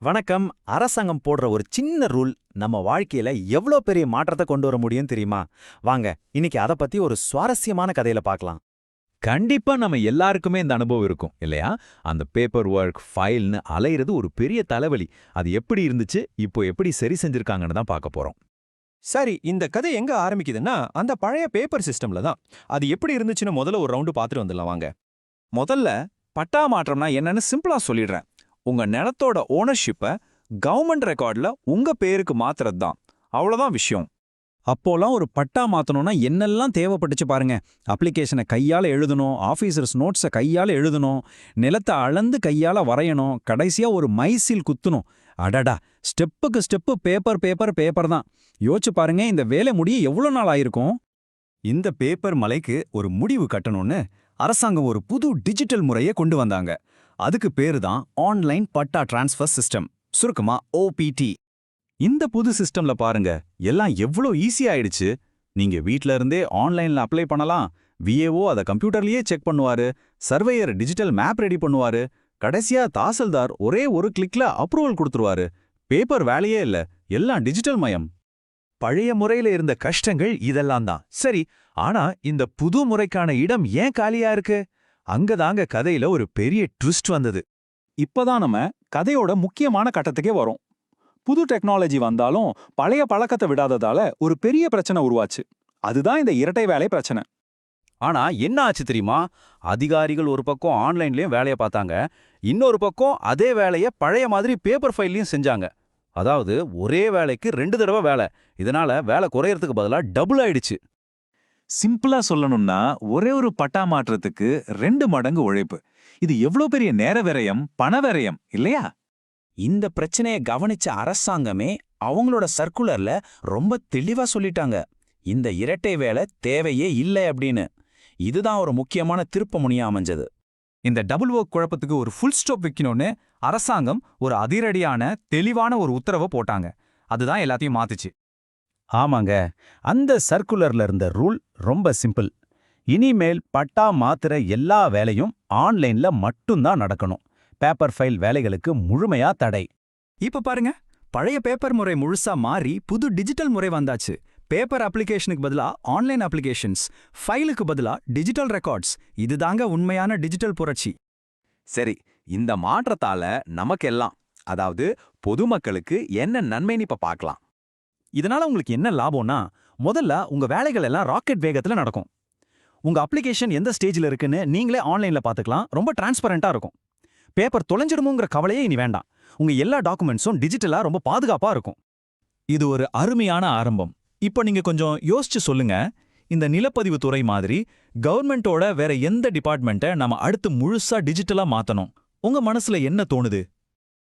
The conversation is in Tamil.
வணக்கம். அரசாங்கம் போடுற ஒரு சின்ன ரூல் நம்ம வாழ்க்கையில எவ்ளோ பெரிய மாற்றத்தை கொண்டு வர முடியும் தெரியுமா? வாங்க, இன்னைக்கு அத பத்தி ஒரு சுவாரஸ்யமான கதையில பார்க்கலாம். கண்டிப்பா நம்ம எல்லாருக்குமே இந்த அனுபவம் இருக்கும் இல்லையா? அந்த பேப்பர் ஒர்க், ஃபைல்னு அலையிறது ஒரு பெரிய தலைவலி. அது எப்படி இருந்துச்சு, இப்போ எப்படி சரி செஞ்சிருக்காங்கன்னு தான் பார்க்க போறோம். சரி, இந்த கதை எங்க ஆரம்பிக்குதுன்னா அந்த பழைய பேப்பர் சிஸ்டம்ல தான். அது எப்படி இருந்துச்சுன்னு முதல்ல ஒரு ரவுண்டு பார்த்துட்டு வந்துடலாம் வாங்க. முதல்ல பட்டா மாற்றம்னா என்னன்னு சிம்பிளா சொல்லிடுறேன். உங்க நிலத்தோட ஓனர்ஷிப்பை கவர்மெண்ட் ரெக்கார்ட்ல உங்க பேருக்கு மாத்துறது தான். அவ்வளவுதான் விஷயம். அப்போலாம் ஒரு பட்டா மாத்தணும்னா என்னெல்லாம் தேவைப்பட்டுச்சு பாருங்க. அப்ளிகேஷனை கையால எழுதணும், ஆஃபீஸர்ஸ் நோட்ஸை கையால எழுதணும், நிலத்தை அளந்து கையால வரையணும், கடைசியா ஒரு மைசீல் குத்தணும். அடடா, ஸ்டெப்புக்கு ஸ்டெப்பு பேப்பர் பேப்பர் பேப்பர் தான். யோசிச்சு பாருங்க, இந்த வேலை முடிய எவ்வளோ நாள் ஆயிருக்கும். இந்த பேப்பர் மலைக்கு ஒரு முடிவு கட்டணும்னு அரசாங்கம் ஒரு புது டிஜிட்டல் முறையை கொண்டு வந்தாங்க. அதுக்கு பேரு தான் ஆன்லைன் பட்டா டிரான்ஸ்ஃபர் சிஸ்டம், சுருக்கமா OPT. இந்த புது சிஸ்டம்ல பாருங்க, எல்லாம் எவ்ளோ ஈஸி ஆயிடுச்சு. நீங்க வீட்ல இருந்தே ஆன்லைன்ல அப்ளை பண்ணலாம். விஏஓ அத கம்ப்யூட்டர்லயே செக் பண்ணுவாரு. சர்வேயர் டிஜிட்டல் மேப் ரெடி பண்ணுவாரு. கடைசியா தாசில்தார் ஒரே ஒரு கிளிக்ல அப்ரூவல் கொடுத்துருவாரு. பேப்பர் வேலையே இல்ல, எல்லாம் டிஜிட்டல் மயம். பழைய முறையில இருந்த கஷ்டங்கள் இதெல்லாம் தான். சரி, ஆனா இந்த புது முறைக்கான இடம் ஏன் காலியா இருக்கு? அங்கதாங்க கதையில ஒரு பெரிய ட்விஸ்ட் வந்தது. இப்பதான் நம்ம கதையோட முக்கியமான கட்டத்துக்கே வரோம். புது டெக்னாலஜி வந்தாலும் பழைய பழக்கத்தை விடாததால ஒரு பெரிய பிரச்சனை உருவாச்சு. அதுதான் இந்த இரட்டை வேலை பிரச்சனை. ஆனா என்ன ஆச்சு தெரியுமா? அதிகாரிகள் ஒரு பக்கம் ஆன்லைன்லயும் வேலையை பார்த்தாங்க, இன்னொரு பக்கம் அதே வேலையை பழைய மாதிரி பேப்பர் ஃபைல்லையும் செஞ்சாங்க. அதாவது ஒரே வேலைக்கு 2 தடவை வேலை. இதனால வேலை குறையறதுக்கு பதிலா டபுள் ஆயிடுச்சு. சிம்பிளா சொல்லணும்னா ஒரே ஒரு பட்டா மாற்றத்துக்கு 2 மடங்கு உழைப்பு. இது எவ்ளோ பெரிய நேர விரயம், பண விரயம் இல்லையா? இந்த பிரச்சனையை கவனிச்ச அரசாங்கமே அவங்களோட சர்க்குலர்ல ரொம்ப தெளிவா சொல்லிட்டாங்க. இந்த இரட்டை வேலை தேவையே இல்லை அப்படின்னு. இதுதான் ஒரு முக்கியமான திருப்பமுனையா அமைஞ்சது. இந்த டபுள் ஒர்க் குழப்பத்துக்கு ஒரு ஃபுல் ஸ்டாப் வைக்கணும்னு அரசாங்கம் ஒரு அதிரடியான தெளிவான ஒரு உத்தரவை போட்டாங்க. அதுதான் எல்லாத்தையும் மாத்துச்சு. ஆமாங்க, அந்த சர்க்குலர்ல இருந்த ரூல் ரொம்ப சிம்பிள். இனிமேல் பட்டா மாத்துற எல்லா வேலையும் ஆன்லைன்ல மட்டும்தான் நடக்கணும். பேப்பர் ஃபைல் வேலைகளுக்கு முழுமையா தடை. இப்ப பாருங்க, பழைய பேப்பர் முறை முழுசா மாறி புது டிஜிட்டல் முறை வந்தாச்சு. பேப்பர் அப்ளிகேஷனுக்கு பதிலா ஆன்லைன் அப்ளிகேஷன்ஸ், ஃபைலுக்கு பதிலா டிஜிட்டல் ரெக்கார்ட்ஸ். இதுதாங்க உண்மையான டிஜிட்டல் புரட்சி. சரி, இந்த மாற்றத்தால நமக்கெல்லாம், அதாவது பொதுமக்களுக்கு என்ன நன்மைன்னு இப்ப பார்க்கலாம். இதனால உங்களுக்கு என்ன லாபம்னா, முதல்ல உங்க வேலைகள் எல்லாம் ராக்கெட் வேகத்துல நடக்கும். உங்க அப்ளிகேஷன் எந்த ஸ்டேஜ்ல இருக்குன்னு நீங்களே ஆன்லைன்ல பாத்துக்கலாம். ரொம்ப டிரான்ஸ்பரண்டா இருக்கும். பேப்பர் தொலைஞ்சிடுமோங்கிற கவலையே இனி வேண்டாம். உங்க எல்லா டாக்குமெண்ட்ஸும் டிஜிட்டலா ரொம்ப பாதுகாப்பா இருக்கும். இது ஒரு அருமையான ஆரம்பம். இப்போ நீங்க கொஞ்சம் யோசிச்சு சொல்லுங்க, இந்த நிலப்பதிவு துறை மாதிரி கவர்மெண்டோட வேற எந்த டிபார்ட்மெண்ட்டை நம்ம அடுத்து முழுசா டிஜிட்டலா மாத்தணும்? உங்க மனசுல என்ன தோணுது?